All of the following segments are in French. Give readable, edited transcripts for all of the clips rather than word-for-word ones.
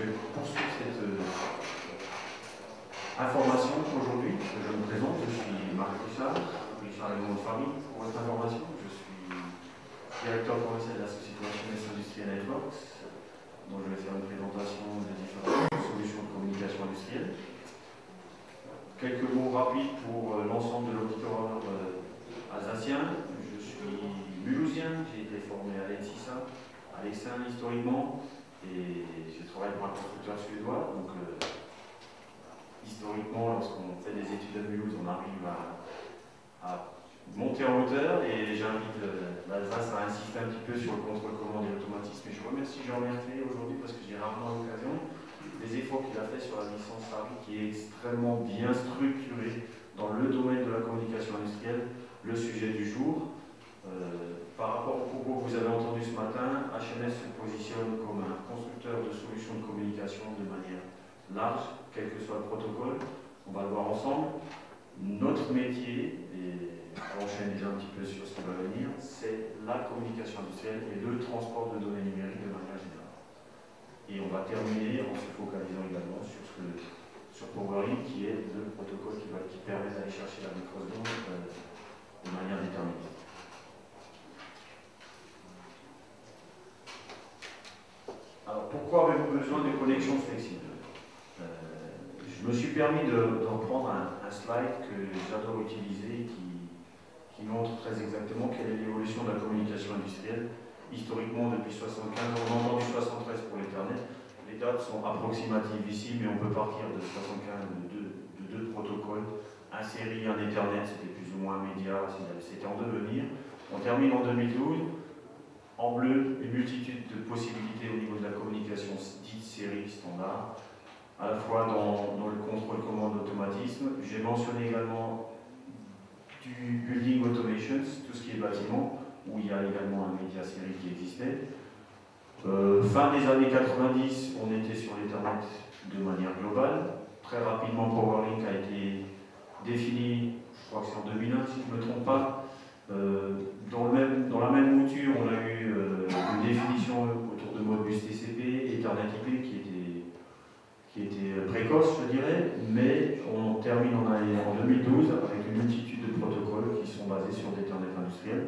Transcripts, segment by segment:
vais poursuivre cette information aujourd'hui. Je me présente, je suis Marc Richard est mon nom de famille. Pour votre information, je suis directeur commercial de la société HMS Industrial Networks, dont je vais faire une présentation des différentes solutions de communication industrielle. Quelques mots rapides pour l'ensemble de l'auditoire alsacien. Je suis mulhousien, j'ai été formé à l'ENSISA, à l'Exin historiquement, et je travaille pour un constructeur suédois. Donc, historiquement, lorsqu'on fait des études à Mulhouse, on arrive à monter en hauteur, et j'invite l'Alsace à insister un petit peu sur le contrôle commande et l'automatisme. Et je remercie Jean Merclé aujourd'hui parce que j'ai rarement l'occasion des efforts qu'il a fait sur la licence SARI, qui est extrêmement bien structurée dans le domaine de la communication industrielle, le sujet du jour. Par rapport au propos que vous avez entendu ce matin, HMS se positionne comme un constructeur de solutions de communication de manière large, quel que soit le protocole. On va le voir ensemble. Notre métier, et j'enchaîne déjà un petit peu sur ce qui va venir, c'est la communication industrielle et le transport de données numériques de manière générale. Et on va terminer en se focalisant également sur PowerLink, qui est le protocole qui permet d'aller chercher la microzone de manière déterminée. Alors, pourquoi avez-vous besoin de connexions flexibles? Je me suis permis de reprendre un slide que j'adore utiliser, qui montre très exactement quelle est l'évolution de la communication industrielle. Historiquement, depuis 75, on a entendu 73 pour l'Ethernet. Les dates sont approximatives ici, mais on peut partir de 75 de deux protocoles. Un série, un Ethernet, c'était plus ou moins média, c'était en devenir. On termine en 2012. En bleu, une multitude de possibilités au niveau de la communication dite série standard, à la fois dans le contrôle commande automatisme. J'ai mentionné également du building automations, tout ce qui est bâtiment, où il y a également un média série qui existait. Fin des années 90, on était sur l'Ethernet de manière globale. Très rapidement, PowerLink a été défini, je crois que c'est en 2001 si je ne me trompe pas. Dans la même mouture, on a eu une définition autour de Modbus TCP, Ethernet IP qui était précoce, je dirais, mais on termine en 2012 avec une multitude de protocoles qui sont basés sur l'Ethernet industriel.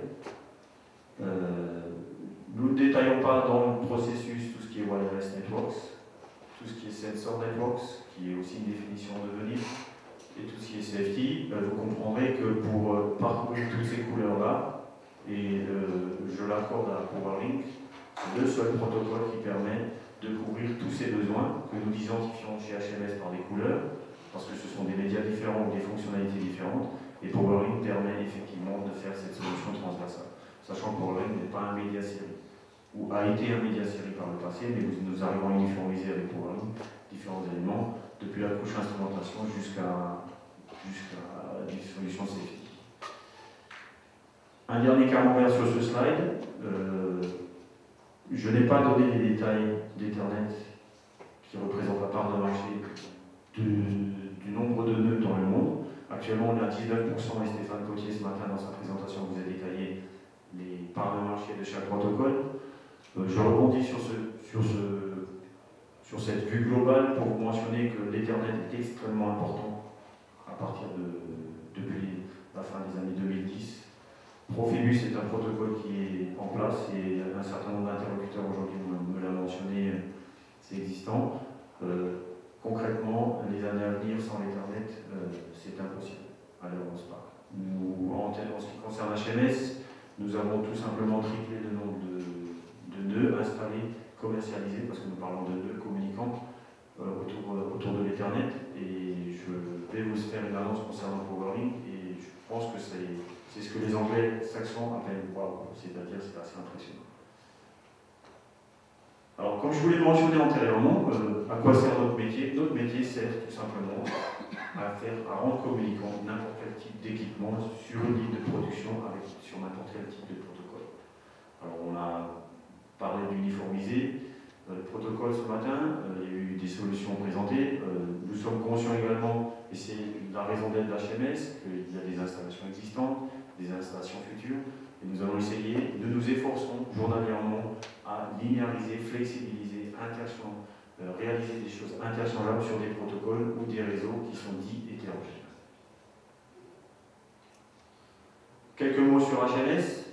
Nous ne détaillons pas dans le processus tout ce qui est Wireless Networks, tout ce qui est Sensor Networks, qui est aussi une définition en devenir, et tout ce qui est safety. Vous comprendrez que pour parcourir toutes ces couleurs-là, et je l'accorde à PowerLink, c'est le seul protocole qui permet de couvrir tous ces besoins que nous identifions chez HMS par des couleurs, parce que ce sont des médias différents ou des fonctionnalités différentes, et PowerLink permet effectivement de faire cette solution transversale. Sachant que PowerLink n'est pas un média série, ou a été un média série par le passé, mais nous arrivons à uniformiser avec PowerLink différents éléments, depuis la couche instrumentation jusqu'à des solutions safety. Un dernier camembert sur ce slide. Je n'ai pas donné les détails d'Ethernet qui représentent la part de marché du nombre de nœuds dans le monde. Actuellement, on est à 19%, et Stéphane Cotier, ce matin, dans sa présentation, vous a détaillé les parts de marché de chaque protocole. Je rebondis sur cette vue globale pour vous mentionner que l'Ethernet est extrêmement important à partir depuis la fin des années 2010. Profibus est un protocole qui est en place, et un certain nombre d'interlocuteurs aujourd'hui me l'a mentionné, c'est existant. Concrètement, les années à venir sans l'Ethernet, c'est impossible à l'heure où on se parle. En ce qui concerne HMS, nous avons tout simplement triplé le nombre de nœuds installés, commercialisés, parce que nous parlons de nœuds communicants autour de l'Ethernet, et je vais vous faire une annonce concernant PowerLink, et je pense que c'est ce que les Anglais saxons appellent wow, c'est-à-dire c'est assez impressionnant. Alors, comme je vous l'ai mentionné antérieurement, à quoi sert notre métier? Notre métier sert tout simplement à rendre communicant n'importe quel type d'équipement sur une ligne de production sur n'importe quel type de protocole. Alors, on a parlé d'uniformiser le protocole ce matin, il y a eu des solutions présentées. Nous sommes conscients également, et c'est la raison d'être d'HMS, qu'il y a des installations existantes, des installations futures, et nous allons essayer, nous nous efforçons journalièrement à linéariser, flexibiliser, réaliser des choses interchangeables sur des protocoles ou des réseaux qui sont dits hétérogènes. Quelques mots sur HNS,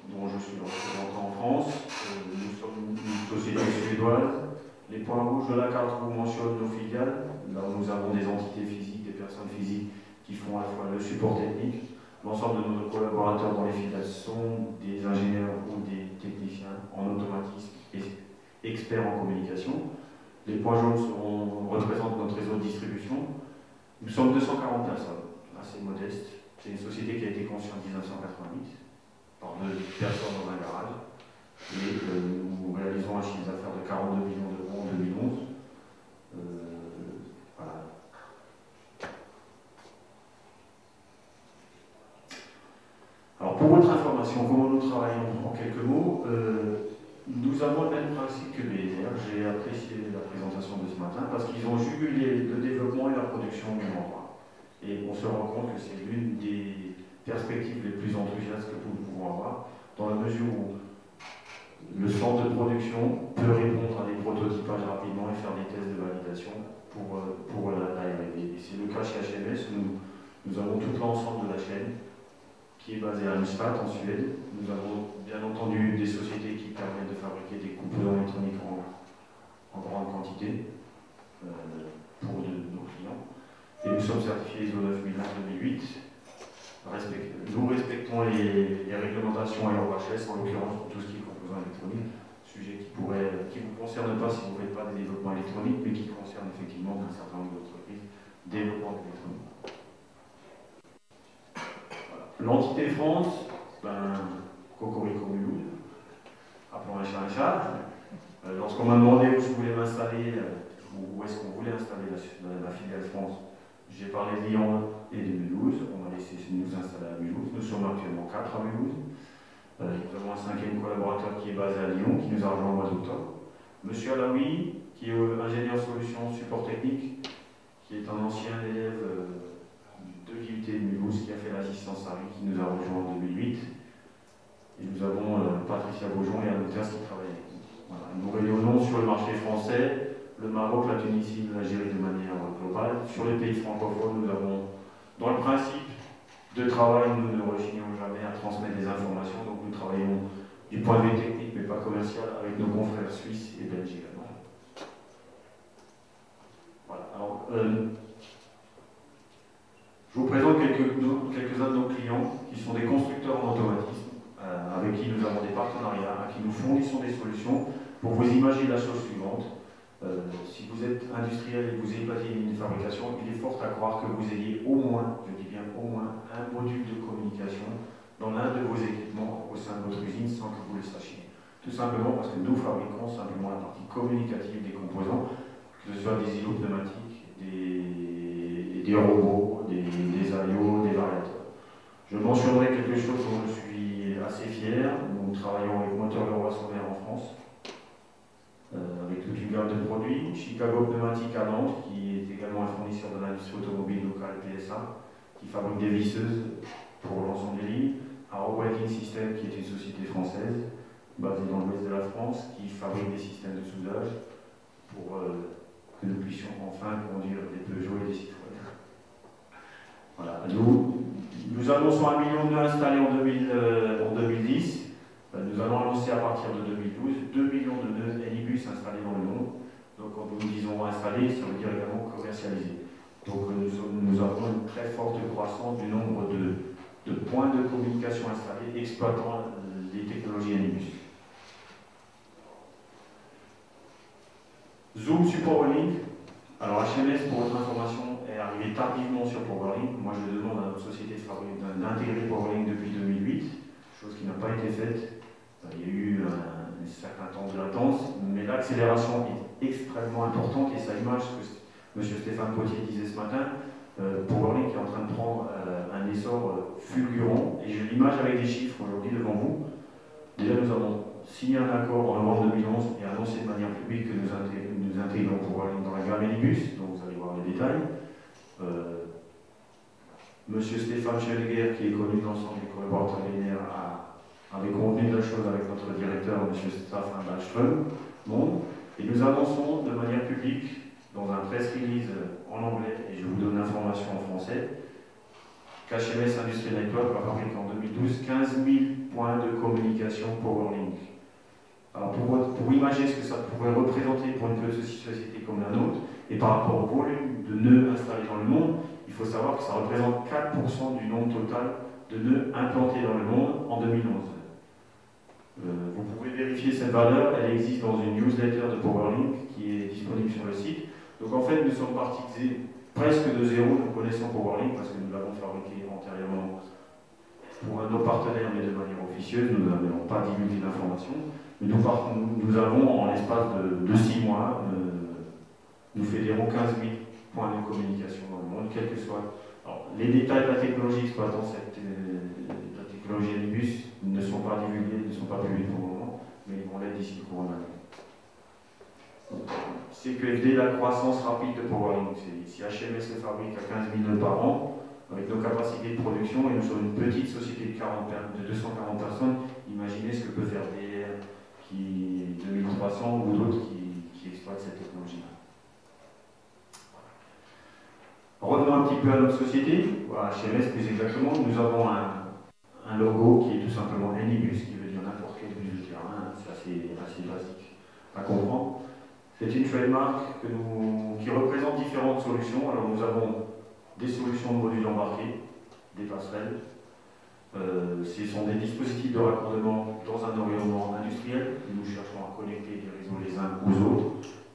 dont je suis le représentant en France. Nous sommes une société suédoise. Les points rouges de la carte vous mentionnent nos filiales. Là où nous avons des entités physiques, des personnes physiques qui font à la fois le support technique. L'ensemble de nos collaborateurs dans les filiales sont des ingénieurs ou des techniciens en automatisme et experts en communication. Les points jaunes représentent notre réseau de distribution. Nous sommes 240 personnes, assez modestes. C'est une société qui a été conçue en 1990 par 2 personnes dans un garage. Et nous réalisons un chiffre d'affaires de 42 millions d'euros en 2011. Voilà. Alors pour votre information, comment nous travaillons en quelques mots, nous avons le même principe que BNR. J'ai apprécié la présentation de ce matin parce qu'ils ont jugulé le développement et la production au même endroit. Et on se rend compte que c'est l'une des perspectives les plus enthousiastes que nous pouvons avoir, dans la mesure où le centre de production peut répondre à des prototypages rapidement et faire des tests de validation pour la R&D. Et c'est le cas chez HMS, nous avons tout l'ensemble de la chaîne qui est basée à Mustad en Suède. Nous avons bien entendu des sociétés qui permettent de fabriquer des composants électroniques en grande quantité pour nos clients. Et nous sommes certifiés ISO 9001 2008. Nous respectons les réglementations et l'OHS, en l'occurrence pour tout ce qui est composants électroniques, sujet qui ne vous concerne pas si vous ne faites pas des développements électroniques, mais qui concerne effectivement un certain nombre d'entreprises développement électronique. Voilà. L'entité France, Cocorico Mulhouse, appelons un chat un chat. Lorsqu'on m'a demandé où je voulais m'installer, où est-ce qu'on voulait installer la filiale France, j'ai parlé de Lyon et de Mulhouse. On m'a laissé nous installer à Mulhouse. Nous sommes actuellement 4 à Mulhouse. Nous avons un 5e collaborateur qui est basé à Lyon, qui nous a rejoint au mois d'octobre. Monsieur Alaoui, qui est ingénieur solutions support technique, qui est un ancien élève de l'IUT de Mulhouse, qui a fait l'assistance à qui nous a rejoint en 2008. Et nous avons Patricia Beaujon et Anne Terce qui travaillent avec nous. Voilà. Nous rayonnons sur le marché français, le Maroc, la Tunisie, l'Algérie de manière globale. Sur les pays francophones, nous avons, dans le principe de travail, nous ne rechignons jamais à transmettre des informations. Donc nous travaillons du point de vue technique, mais pas commercial, avec nos confrères suisses et belges également. Voilà. Alors, je vous présente quelques-uns de nos clients qui sont des constructeurs en automatisme, avec qui nous avons des partenariats, à qui nous fournissons des solutions. Pour vous imaginer la chose suivante. Si vous êtes industriel et que vous épatez une fabrication, il est fort à croire que vous ayez au moins, je dis bien au moins, un module de communication dans l'un de vos équipements au sein de votre usine sans que vous le sachiez. Tout simplement parce que nous fabriquons simplement la partie communicative des composants, que ce soit des îlots pneumatiques, des robots, des aéros, des variateurs. Je mentionnerai quelque chose dont je suis assez fier. Nous travaillons avec Moteur Leroy Sauveur en France. Avec toute une gamme de produits, Chicago Pneumatique à Nantes, qui est également un fournisseur de l'industrie automobile locale PSA, qui fabrique des visseuses pour l'ensemble des lignes, Arrow Welding System, qui est une société française, basée dans l'ouest de la France, qui fabrique des systèmes de soudage pour que nous puissions enfin conduire des Peugeot et des Citroën. Voilà. Nous annonçons 1 million de nœuds installés en 2010. Nous allons annoncer à partir de 2012 2 millions de nœuds Enibus installés dans le monde. Donc quand nous disons installés, ça veut dire également commercialisés. Donc nous avons une très forte croissance du nombre de points de communication installés exploitant les technologies Enibus. Zoom sur PowerLink. Alors HMS, pour votre information, est arrivé tardivement sur PowerLink. Moi je demande à notre société d'intégrer PowerLink depuis 2008, chose qui n'a pas été faite. Il y a eu un certain temps de latence, mais l'accélération est extrêmement importante et ça image ce que M. Stéphane Potier disait ce matin. PowerLink est en train de prendre un essor fulgurant et je l'image avec des chiffres aujourd'hui devant vous. Déjà, nous avons signé un accord en novembre 2011 et annoncé de manière publique que nous intégrons PowerLink dans la gamme Enibus, donc vous allez voir les détails. M. Stéphane Schelleger, qui est connu dans l'ensemble des collaborateurs linéaires, avait convenu de la chose avec notre directeur, M. Staffan Ballström, et nous nous annonçons de manière publique, dans un press release en anglais, et je vous donne l'information en français, qu'HMS Industrie Network va fabriquer en 2012 15 000 points de communication PowerLink. Alors pour imaginer ce que ça pourrait représenter pour une petite société comme la nôtre, et par rapport au volume de nœuds installés dans le monde, il faut savoir que ça représente 4% du nombre total de nœuds implantés dans le monde en 2011. Vous pouvez vérifier cette valeur, elle existe dans une newsletter de PowerLink qui est disponible sur le site. Donc en fait, nous sommes partis presque de zéro, nous connaissons PowerLink parce que nous l'avons fabriqué antérieurement pour un de nos partenaires, mais de manière officieuse, nous n'avons pas divulgué d'informations. Mais nous avons, en l'espace de 6 mois, nous fédérons 15 000 points de communication dans le monde, quel que soit. Alors, les détails de la technologie exploitant la technologie Anibus ne sont pas divulgués, ne sont pas publiés pour le moment, mais ils vont l'être d'ici le courant de l'année. CQFD, la croissance rapide de PowerLink. Si HMS se fabrique à 15 000 nœuds par an, avec nos capacités de production, et nous sommes une petite société de 240 personnes, imaginez ce que peut faire DR, qui 2300 ou d'autres qui exploitent cette technologie-là. Revenons un petit peu à notre société, à HMS plus exactement, nous avons un logo qui est tout simplement Anibus, qui veut dire n'importe quel bus de terrain, c'est assez basique à comprendre. C'est une trademark qui représente différentes solutions. Alors nous avons des solutions de modules embarqués, des passerelles. Ce sont des dispositifs de raccordement dans un environnement industriel. Nous cherchons à connecter les réseaux les uns aux autres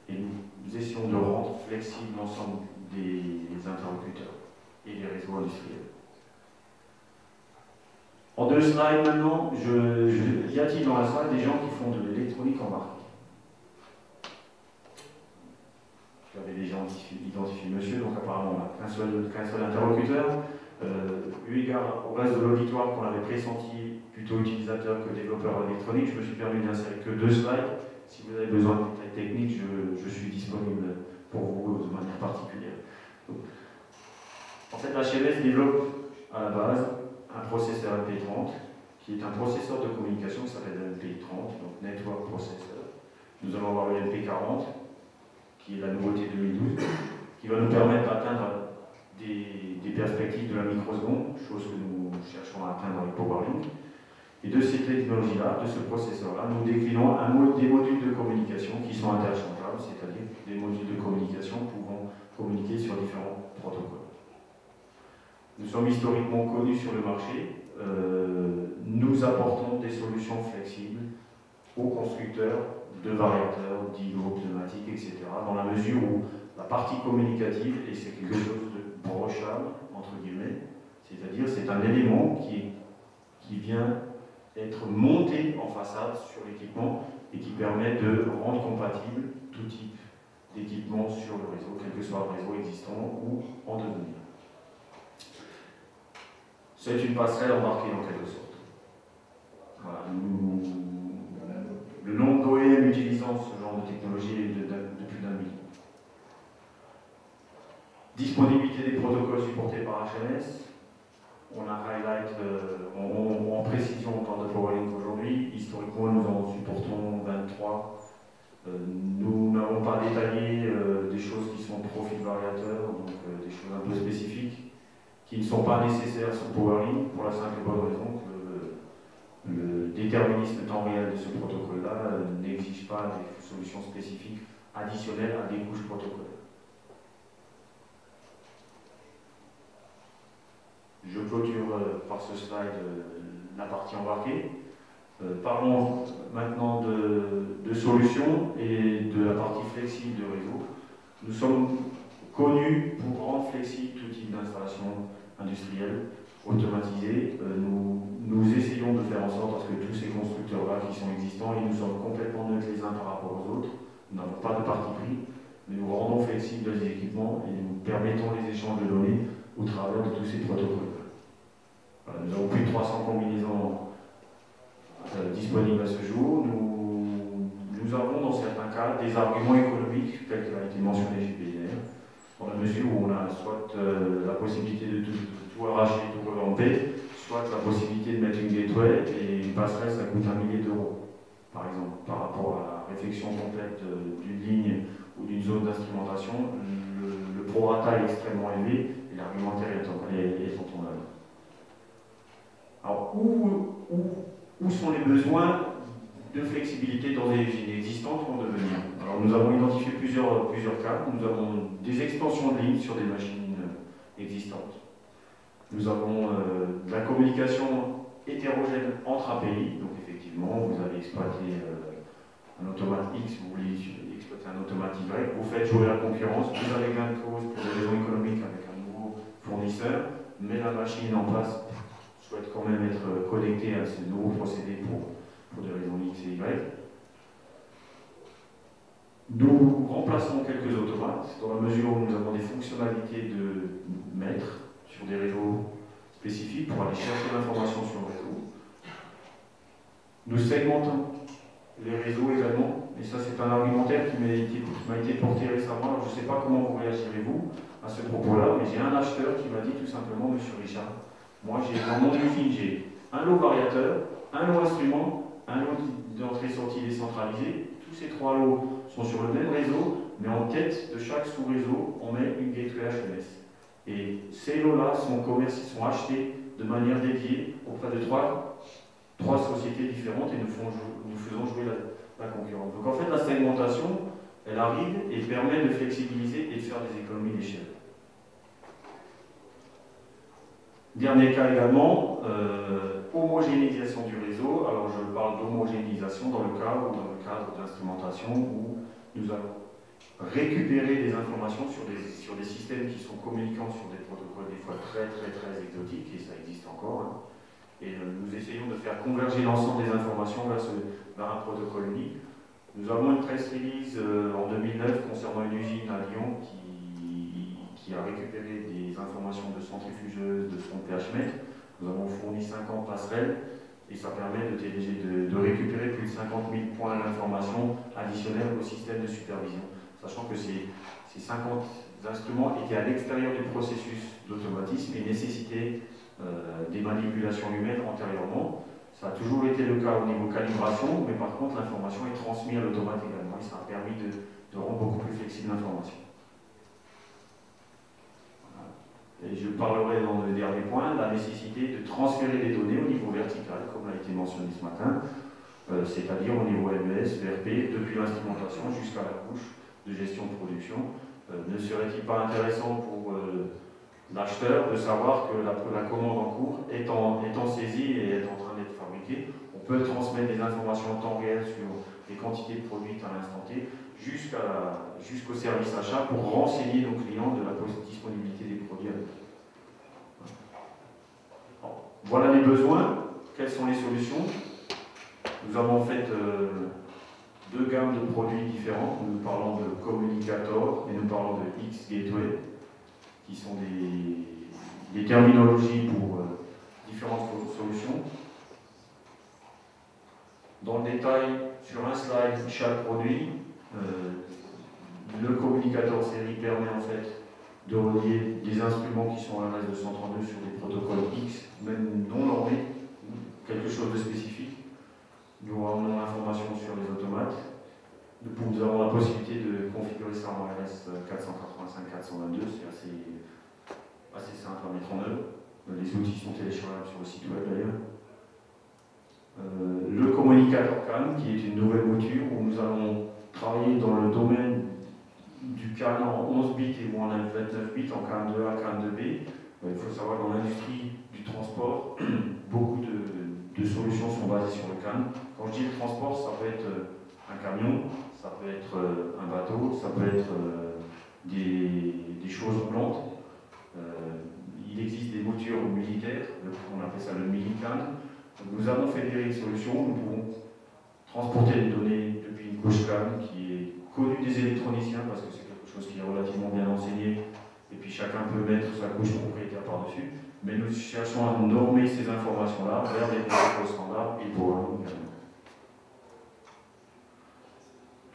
et nous essayons de rendre flexible l'ensemble des interlocuteurs et des réseaux industriels. En 2 slides maintenant, y a-t-il dans la salle des gens qui font de l'électronique embarquée? J'avais déjà identifié monsieur, donc apparemment on n'a qu'un seul interlocuteur. Eu égard au reste de l'auditoire qu'on avait pressenti plutôt utilisateur que développeur électronique, je me suis permis d'insérer que 2 slides. Si vous avez besoin de détails techniques, je suis disponible pour vous de manière particulière. Donc, en fait, HMS développe à la base un processeur MP30 qui est un processeur de communication qui s'appelle MP30, donc Network Processor. Nous allons avoir le MP40 qui est la nouveauté 2012, qui va nous permettre d'atteindre des perspectives de la microseconde, chose que nous cherchons à atteindre avec PowerLink. Et de ces technologies-là, de ce processeur-là, nous déclinons des modules de communication qui sont interchangeables, c'est-à-dire des modules de communication pouvant communiquer sur différents protocoles. Nous sommes historiquement connus sur le marché. Nous apportons des solutions flexibles aux constructeurs de variateurs, d'îlots, pneumatiques, etc. dans la mesure où la partie communicative, et c'est quelque chose de brochable, entre guillemets, c'est-à-dire c'est un élément qui vient être monté en façade sur l'équipement et qui permet de rendre compatible tout type d'équipement sur le réseau, quel que soit le réseau existant ou en devenir. C'est une passerelle embarquée en quelque sorte. Voilà. Le nombre d'OEM utilisant ce genre de technologie est de plus d'1 million. Disponibilité des protocoles supportés par HMS. On a highlight en précision dans de PowerLink aujourd'hui. Historiquement, nous en supportons 23. Nous n'avons pas détaillé des choses qui sont profil variateur, donc des choses un peu spécifiques, qui ne sont pas nécessaires sur PowerLink pour la simple et bonne raison que le déterminisme temps réel de ce protocole-là n'exige pas des solutions spécifiques additionnelles à des couches protocolaires. Je clôture par ce slide la partie embarquée. Parlons maintenant de solutions et de la partie flexible de réseau. Nous sommes connus pour rendre flexible tout type d'installation industrielle, automatisée. Nous essayons de faire en sorte à ce que tous ces constructeurs-là qui sont existants, et nous sommes complètement neutres les uns par rapport aux autres, nous n'avons pas de parti pris, mais nous rendons flexibles les équipements et nous permettons les échanges de données au travers de tous ces protocoles. Voilà, nous avons plus de 300 combinaisons disponibles à ce jour. Nous avons dans certains cas des arguments économiques, tels qu'il a été mentionné chez PNR, dans la mesure où on a soit la possibilité de tout arracher, tout revamper, soit la possibilité de mettre une gateway et une passerelle, ça coûte 1 millier d'euros, par exemple, par rapport réflexion complète d'une ligne ou d'une zone d'instrumentation, le prorata est extrêmement élevé et l'argumentaire est intournable. Alors, où sont les besoins de flexibilité dans des usines existantes ou en devenir? Alors, nous avons identifié plusieurs cas. Nous avons des extensions de lignes sur des machines existantes. Nous avons de la communication hétérogène entre API. Donc, effectivement, vous avez exploité un automate X, vous voulez exploiter un automate Y, vous faites jouer la concurrence, vous avez gain de cause pour des raisons économiques avec un nouveau fournisseur, mais la machine en place souhaite quand même être connectée à ce nouveau procédé pour des raisons X et Y. Nous remplaçons quelques automates dans la mesure où nous avons des fonctionnalités de maître sur des réseaux spécifiques pour aller chercher l'information sur le réseau. Nous segmentons les réseaux également, et ça c'est un argumentaire qui m'a été porté récemment. Alors, je ne sais pas comment vous réagirez vous à ce propos-là, mais j'ai un acheteur qui m'a dit tout simplement, Monsieur Richard, moi dans mon usine j'ai un lot variateur, un lot instrument, un lot d'entrée-sortie décentralisé. Tous ces trois lots sont sur le même réseau, mais en tête de chaque sous-réseau, on met une gateway HMS. Et ces lots-là sont achetés de manière dédiée auprès de trois sociétés différentes et nous faisons jouer la concurrence. Donc en fait, la segmentation, elle arrive et permet de flexibiliser et de faire des économies d'échelle. Dernier cas également, homogénéisation du réseau. Alors je parle d'homogénéisation dans le cadre d'instrumentation où nous allons récupérer des informations sur des systèmes qui sont communicants sur des protocoles des fois très exotiques, et ça existe encore. Hein. Et nous essayons de faire converger l'ensemble des informations vers un protocole unique. Nous avons une press release en 2009 concernant une usine à Lyon qui a récupéré des informations de centrifugeuses, de sondes pH-mètre. Nous avons fourni 50 passerelles et ça permet de récupérer plus de 50 000 points d'information additionnels au système de supervision. Sachant que ces 50 instruments étaient à l'extérieur du processus d'automatisme et nécessitaient des manipulations humaines antérieurement. Ça a toujours été le cas au niveau calibration, mais par contre l'information est transmise à l'automate également et ça a permis de rendre beaucoup plus flexible l'information. Voilà. Et je parlerai dans le dernier point de la nécessité de transférer les données au niveau vertical, comme l'a été mentionné ce matin, c'est-à-dire au niveau MES, VRP, depuis l'instrumentation jusqu'à la couche de gestion de production. Ne serait-il pas intéressant pour l'acheteur de savoir que la commande en cours étant saisie et est en train d'être fabriquée, on peut transmettre des informations en temps réel sur les quantités produites à l'instant T jusqu'au service achat pour renseigner nos clients de la disponibilité des produits à l'heure. Voilà les besoins. Quelles sont les solutions? Nous avons en fait deux gammes de produits différents. Nous parlons de communicator et nous parlons de X-Gateway, qui sont des terminologies pour différentes solutions. Dans le détail, sur un slide, chaque produit, le communicateur série permet en fait de relier des instruments qui sont à RS-232 sur des protocoles X, même non normés, quelque chose de spécifique. Nous avons l'information sur les automates. Nous avons la possibilité de configurer ça en RS 485-422, c'est assez simple à mettre en œuvre. Les outils sont téléchargeables sur le site web d'ailleurs. Le communicateur CAN, qui est une nouvelle mouture où nous allons travailler dans le domaine du CAN en 11 bits et moins en 29 bits, en CAN 2A, CAN 2B. Il faut savoir que dans l'industrie du transport, beaucoup de solutions sont basées sur le CAN. Quand je dis le transport, ça peut être un camion, ça peut être un bateau, ça peut être des choses roulantes. Il existe des moutures militaires, on appelle ça le mini-CAN. Nous avons fédéré une solution, nous pouvons transporter des données depuis une couche CAN qui est connue des électroniciens parce que c'est quelque chose qui est relativement bien enseigné et puis chacun peut mettre sa couche propriétaire par-dessus. Mais nous cherchons à normer ces informations-là vers des protocoles standards et pour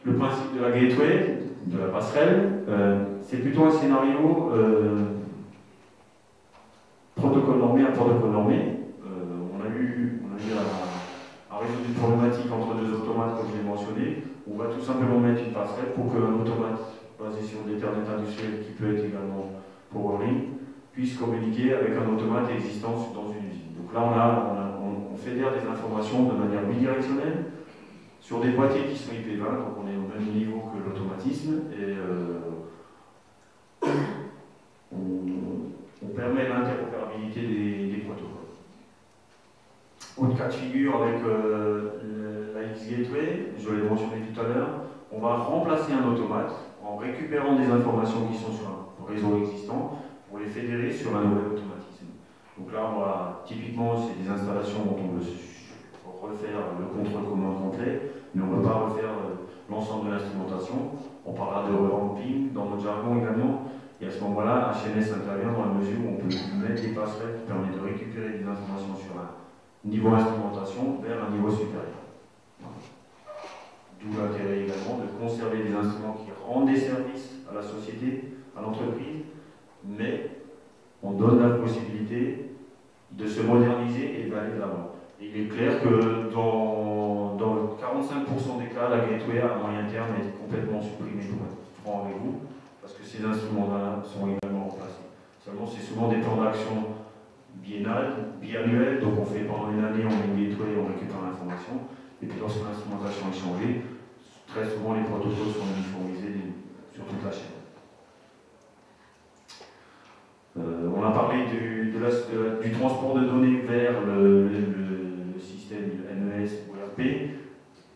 le principe de la gateway, de la passerelle, c'est plutôt un scénario protocole normé à protocole normé. On a eu à résoudre une problématique entre deux automates, comme je l'ai mentionné. On va tout simplement mettre une passerelle pour qu'un automate basé sur l'Ethernet industriel, qui peut être également PowerLink, puisse communiquer avec un automate existant dans une usine. Donc là, on fédère des informations de manière bidirectionnelle sur des boîtiers qui sont IP20, donc on est au même niveau que l'automatisme, et on permet l'interopérabilité des protocoles. Autre cas de figure avec la X-Gateway, je l'ai mentionné tout à l'heure, on va remplacer un automate en récupérant des informations qui sont sur un réseau existant pour les fédérer sur un nouvel automatisme. Donc là, typiquement, c'est des installations dont on veut refaire le contrôle commande complet, mais on ne veut pas refaire l'ensemble de l'instrumentation. On parlera de revamping dans notre jargon également. Et à ce moment-là, HNS intervient dans la mesure où on peut mettre des passerelles qui permettent de récupérer des informations sur un niveau instrumentation vers un niveau supérieur. Voilà. D'où l'intérêt également de conserver des instruments qui rendent des services à la société, à l'entreprise, mais on donne la possibilité de se moderniser et d'aller de l'avant. Il est clair que dans 45% des cas, la gateway à moyen terme est complètement supprimée, pour être franc avec vous, parce que ces instruments-là sont également remplacés. Seulement, c'est souvent des plans d'action biannuels, donc on fait pendant une année, on met une gateway, on récupère l'information, et puis lorsque l'instrumentation est changée, très souvent les protocoles sont uniformisés sur toute la chaîne. On a parlé du transport de données vers le système MES ou ERP.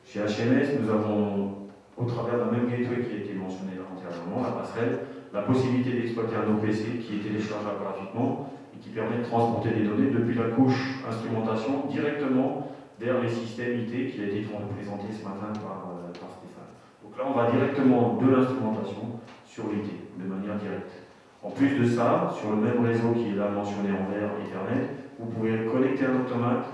Chez HMS, nous avons, au travers d'un même gateway qui a été mentionné antérieurement, la passerelle, la possibilité d'exploiter un OPC qui est téléchargeable gratuitement et qui permet de transporter des données depuis la couche instrumentation directement vers les systèmes IT qui a été présenté ce matin par Stéphane. Donc là, on va directement de l'instrumentation sur l'IT, de manière directe. En plus de ça, sur le même réseau qui est là mentionné en vert, Ethernet, vous pouvez connecter un automate,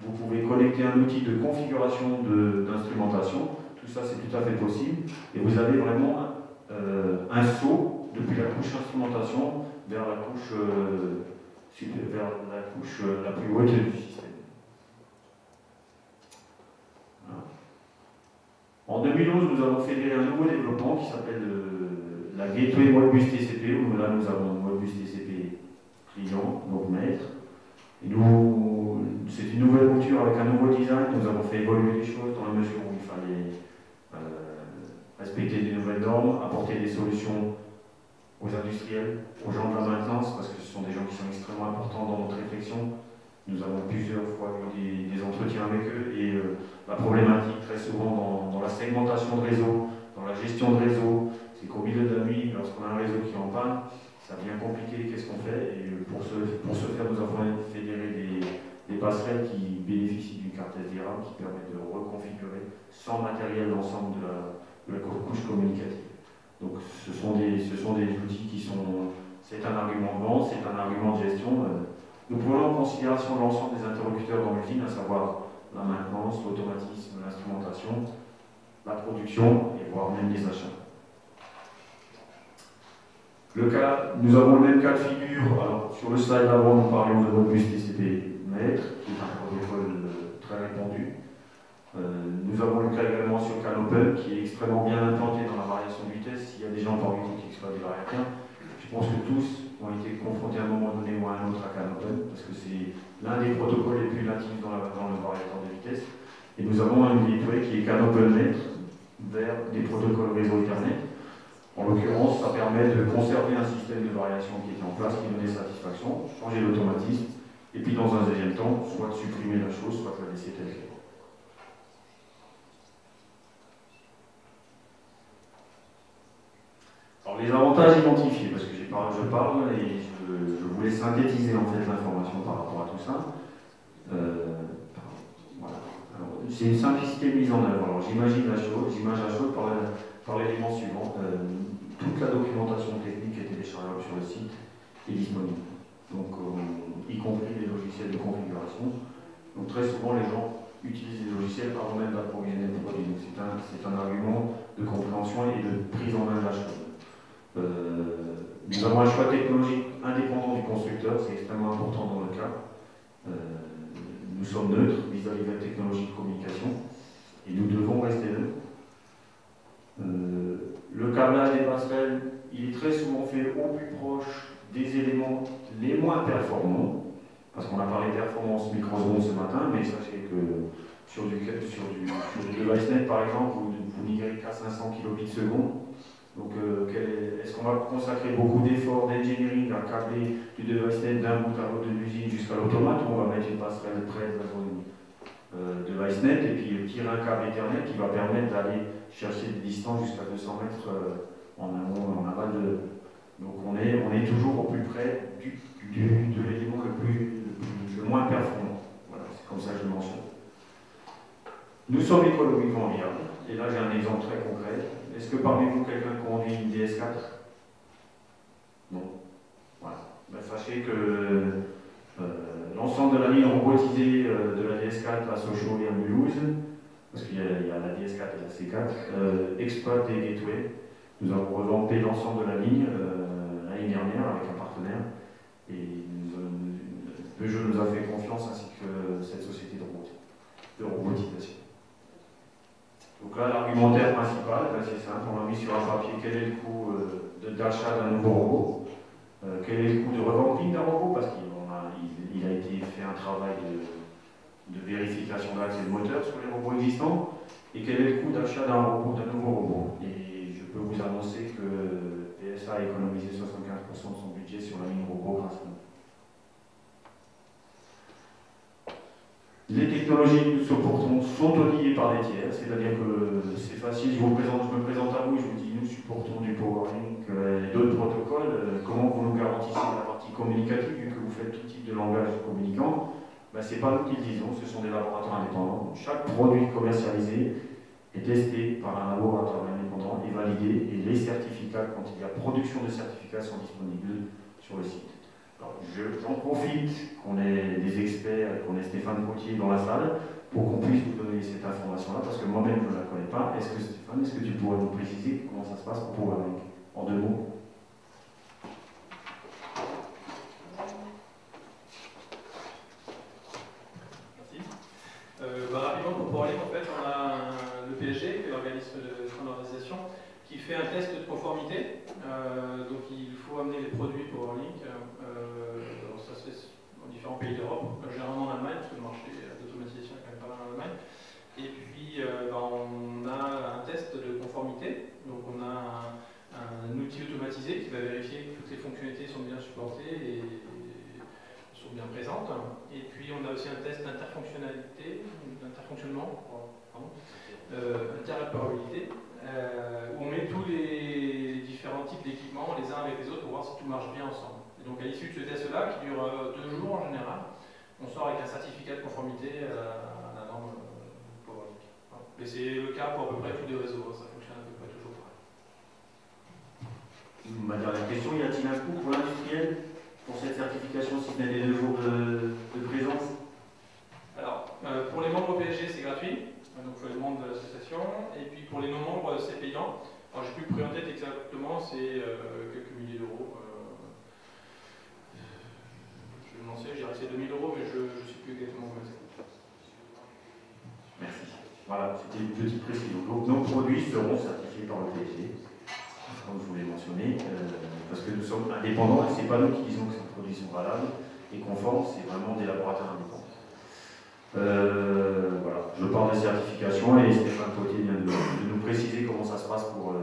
vous pouvez connecter un outil de configuration d'instrumentation, tout ça c'est tout à fait possible, et vous avez vraiment un saut depuis la couche instrumentation vers la couche, la plus haute du système. Voilà. En 2011, nous avons fédéré un nouveau développement qui s'appelle la Gateway Modbus TCP, où là nous avons Modbus TCP client, donc maître. Et c'est une nouvelle mouture avec un nouveau design. Nous avons fait évoluer les choses dans la mesure où il fallait respecter des nouvelles normes, apporter des solutions aux industriels, aux gens de la maintenance, parce que ce sont des gens qui sont extrêmement importants dans notre réflexion. Nous avons plusieurs fois eu des entretiens avec eux et la problématique très souvent dans la segmentation de réseau, dans la gestion de réseau, c'est qu'au milieu de la nuit, lorsqu'on a un réseau qui est en panne, ça devient compliqué, qu'est-ce qu'on fait? Et pour ce faire, nous avons fédéré des passerelles qui bénéficient d'une carte SDRAM qui permet de reconfigurer sans matériel l'ensemble de la couche communicative. Donc ce sont des outils qui sont... C'est un argument de vente, c'est un argument de gestion. Nous prenons en considération l'ensemble des interlocuteurs dans l'usine, à savoir la maintenance, l'automatisme, l'instrumentation, la production et voire même les achats. Nous avons le même cas de figure. Alors, sur le slide d'avant, nous parlions de Modbus TCP maître, qui est un protocole très répandu. Nous avons le cas également sur CANopen, qui est extrêmement bien implanté dans la variation de vitesse. S'il y a des gens parmi vous qui exploitent des variations, je pense que tous ont été confrontés à un moment donné ou à un autre à CANopen, parce que c'est l'un des protocoles les plus natifs dans le variateur de vitesse. Et nous avons un gateway qui est CANopen maître vers des protocoles réseau Ethernet. En l'occurrence, ça permet de conserver un système de variation qui était en place, qui donnait satisfaction, changer l'automatisme, et puis dans un deuxième temps, soit de supprimer la chose, soit de la laisser telle qu'elle. Alors les avantages identifiés, parce que je parle et je voulais synthétiser en fait l'information par rapport à tout ça. Voilà. C'est une simplicité mise en œuvre. Alors j'imagine la chose par l'élément suivant. Toute la documentation technique est téléchargeable sur le site et disponible. Donc, y compris les logiciels de configuration. Donc, très souvent, les gens utilisent les logiciels avant même d'approvisionner le produit. Donc, c'est un argument de compréhension et de prise en main de la chose. Nous avons un choix technologique indépendant du constructeur, c'est extrêmement important dans le cas. Nous sommes neutres vis-à-vis de la technologie de communication et nous devons rester neutres. Le câblage des passerelles, il est très souvent fait au plus proche des éléments les moins performants, parce qu'on a parlé performance microsecondes ce matin, mais sachez que sur du DeviceNet par exemple, vous migrez qu'à 500 kilobits seconde. Donc est-ce qu'on va consacrer beaucoup d'efforts d'engineering à câbler du DeviceNet d'un bout à l'autre de l'usine jusqu'à l'automate, ou on va mettre une passerelle près de la zone DeviceNet et puis tirer un câble Ethernet qui va permettre d'aller chercher des distances jusqu'à 200 mètres en amont, en aval de. Donc on est toujours au plus près de l'élément le moins performant. Voilà, c'est comme ça que je le mentionne. Nous sommes écologiquement viables, et là j'ai un exemple très concret. Est-ce que parmi vous quelqu'un conduit une DS4? Non. Voilà. Ben, sachez que l'ensemble de la ligne robotisée de la DS4 à Sochaux et à Mulhouse, parce qu'il y a la DS4 et la C4, exploite des gateways. Nous avons revampé l'ensemble de la ligne l'année dernière avec un partenaire, et Peugeot nous a fait confiance, ainsi que cette société de robotisation. Donc là, l'argumentaire principal, c'est simple, on a mis sur un papier quel est le coût d'achat d'un nouveau robot, quel est le coût de revamping d'un robot, parce qu'il a été fait un travail de vérification d'axe et de moteur sur les robots existants, et quel est le coût d'achat d'un nouveau robot. Et je peux vous annoncer que PSA a économisé 75% de son budget sur la ligne robot grâce à nous. Les technologies que nous supportons sont liées par des tiers, c'est-à-dire que c'est facile, je me présente à vous, je vous dis nous supportons du PowerLink et d'autres protocoles. Comment vous nous garantissez la partie communicative, vu que vous faites tout type de langage communicant? Ben, ce n'est pas nous qui le disons, ce sont des laboratoires indépendants. Chaque produit commercialisé est testé par un laboratoire indépendant et validé, et les certificats, quand il y a production de certificats, sont disponibles sur le site. J'en profite qu'on ait des experts, qu'on ait Stéphane Potier dans la salle, pour qu'on puisse vous donner cette information-là, parce que moi-même je ne la connais pas. Stéphane, est-ce que tu pourrais nous préciser comment ça se passe pour PowerLink en 2 mots? Merci. Rapidement, pour PowerLink, en fait, on a le PSG, qui est l'organisme de standardisation, qui fait un test de conformité. Donc il faut amener les produits PowerLink. Ça se fait dans différents pays d'Europe, généralement en Allemagne, parce que le marché d'automatisation est quand même pas mal en Allemagne. Et puis on a un test de conformité. Donc on a un outil automatisé qui va vérifier que toutes les fonctionnalités sont bien supportées et sont bien présentes. Et puis on a aussi un test d'interfonctionnalité, d'interfonctionnement, interopérabilité, où on met tous les différents types d'équipements les uns avec les autres pour voir si tout marche bien ensemble. Et donc à l'issue de ce test-là, qui dure 2 jours en général, on sort avec un certificat de conformité à la norme PowerLink. Mais c'est le cas pour à peu près tous les réseaux, ça fonctionne à peu près toujours pareil. Ma dernière question, y a-t-il un coût pour l'industriel pour cette certification, si ce n'est les 2 jours de présence? Alors, pour les membres PSG, c'est gratuit, donc il faut les membres de l'association, et puis pour les non-membres, c'est payant. Alors, je n'ai plus pris en tête exactement, c'est quelques milliers d'euros. Je vais me lancer, j'ai resté 2000 euros, mais je ne sais plus exactement combien c'est. Merci. Voilà, c'était une petite précision. Donc, nos produits seront certifiés par le PSG, comme je vous l'ai mentionné, parce que nous sommes indépendants, et ce n'est pas nous qui disons que ces produits sont valables et conformes, c'est vraiment des laboratoires indépendants. Voilà, je parle de certification, et Stéphane Potier vient de nous préciser comment ça se passe pour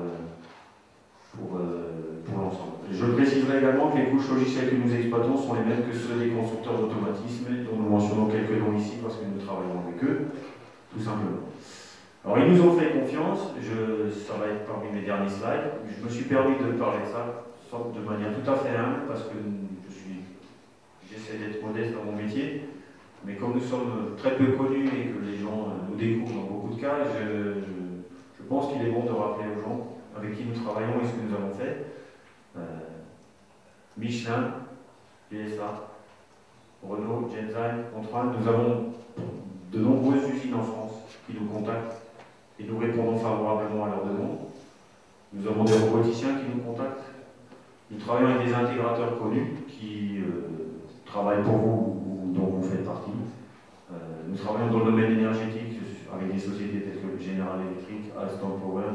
l'ensemble. Je préciserai également que les couches logicielles que nous exploitons sont les mêmes que ceux des constructeurs d'automatisme, dont nous mentionnons quelques noms ici parce que nous travaillons avec eux, tout simplement. Alors ils nous ont fait confiance, ça va être parmi mes derniers slides, je me suis permis de parler de ça de manière tout à fait humble, parce que j'essaie d'être modeste dans mon métier, mais comme nous sommes très peu connus et que les gens nous découvrent dans beaucoup de cas, je pense qu'il est bon de rappeler aux gens avec qui nous travaillons et ce que nous avons fait. Michelin, PSA, Renault, Genzyme, Control, nous avons de nombreuses usines en France qui nous contactent et nous répondons favorablement à leurs demandes. Nous avons des roboticiens qui nous contactent. Nous travaillons avec des intégrateurs connus qui travaillent pour vous ou dont vous faites partie. Nous travaillons dans le domaine énergétique avec des sociétés telles que General Electric, Alstom Power,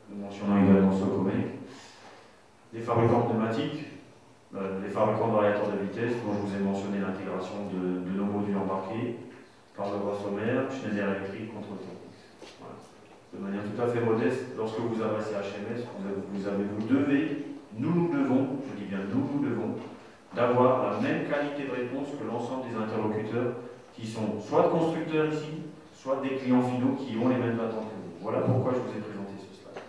nous mentionnons également Socomec, les fabricants pneumatiques, les fabricants de variateurs de vitesse, dont je vous ai mentionné l'intégration de nos modules embarqués, par le bras sommaire, Schneider Electric, Control Technics. Voilà. De manière tout à fait modeste, lorsque vous adressez HMS, vous devez, nous devons, je dis bien nous devons, d'avoir la même qualité de réponse que l'ensemble des interlocuteurs qui sont soit constructeurs ici, soit des clients finaux qui ont les mêmes attentes que vous. Voilà pourquoi je vous ai présenté ce slide.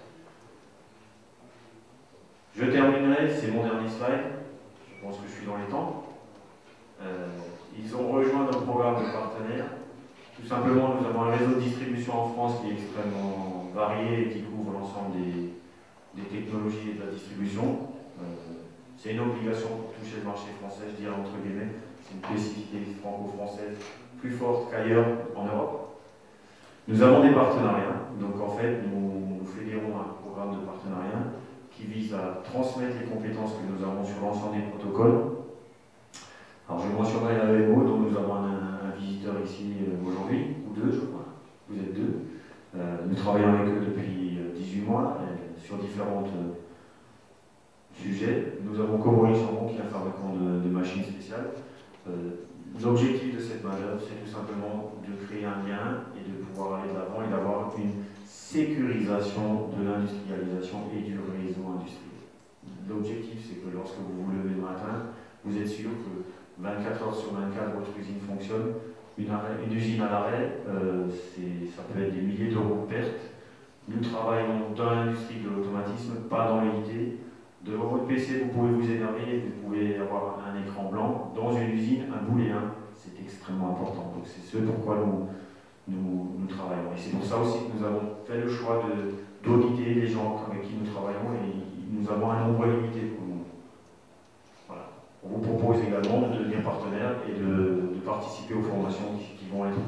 Je terminerai, c'est mon dernier slide. Je pense que je suis dans les temps. Ils ont rejoint notre programme de partenaires. Tout simplement, nous avons un réseau de distribution en France qui est extrêmement varié et qui couvre l'ensemble des technologies et de la distribution. C'est une obligation pour toucher le marché français, je dirais entre guillemets. C'est une spécificité franco-française plus forte qu'ailleurs en Europe. Nous avons des partenariats. Donc en fait, nous fédérons un programme de partenariat qui vise à transmettre les compétences que nous avons sur l'ensemble des protocoles. Alors je mentionnerai la VMO dont nous avons un visiteur ici aujourd'hui, ou deux je crois, vous êtes deux. Nous travaillons avec eux depuis 18 mois sur différents sujets. Nous avons Komori Chambon qui est un fabricant de machines spéciales. L'objectif de cette manœuvre, c'est tout simplement de créer un lien et de pouvoir aller de l'avant et d'avoir une sécurisation de l'industrialisation et du réseau industriel. L'objectif, c'est que lorsque vous vous levez le matin, vous êtes sûr que 24 heures sur 24, votre usine fonctionne. Une usine à l'arrêt, ça peut être des milliers d'euros de pertes. Nous travaillons dans l'industrie de l'automatisme, pas dans l'unité. Devant votre PC, vous pouvez vous énerver, vous pouvez avoir un écran blanc. Dans une usine, un booléen, c'est extrêmement important. Donc c'est ce pourquoi nous travaillons. Et c'est pour ça aussi que nous avons fait le choix d'auditer les gens avec qui nous travaillons et nous avons un nombre limité pour nous. Voilà. On vous propose également de devenir partenaire et de participer aux formations qui vont être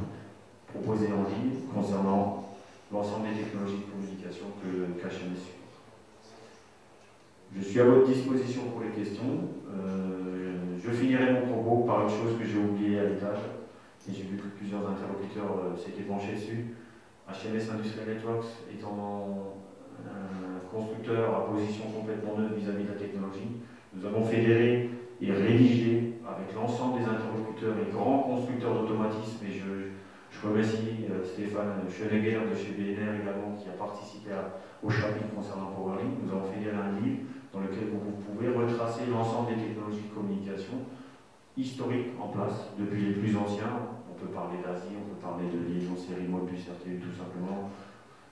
proposées en ligne concernant l'ensemble des technologies de communication qu'HMS supporte. Je suis à votre disposition pour les questions. Je finirai mon propos par une chose que j'ai oubliée à l'étage, et j'ai vu que plusieurs interlocuteurs s'étaient penchés dessus. HMS Industrial Networks étant un constructeur à position complètement neutre vis-à-vis de la technologie, nous avons fédéré et rédigé avec l'ensemble des interlocuteurs et grands constructeurs d'automatisme, et je remercie Stéphane Schönegger de chez BNR également qui a participé au chapitre concernant PowerLink. Nous avons fédéré un livre dans lequel vous pouvez retracer l'ensemble des technologies de communication historiques en place, depuis les plus anciens. On peut parler d'Asie, on peut parler de liaison série Modbus RTU tout simplement,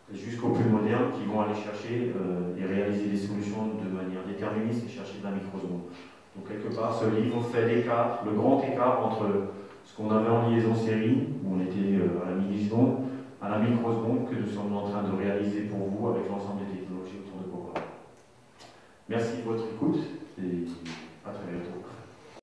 jusqu'aux plus modernes qui vont aller chercher et réaliser des solutions de manière déterministe et chercher de la microseconde. Donc quelque part, ce livre fait l'écart, le grand écart entre ce qu'on avait en liaison série, où on était à la milliseconde, à la microseconde, que nous sommes en train de réaliser pour vous avec l'ensemble des technologies autour de Cobra. Merci de votre écoute et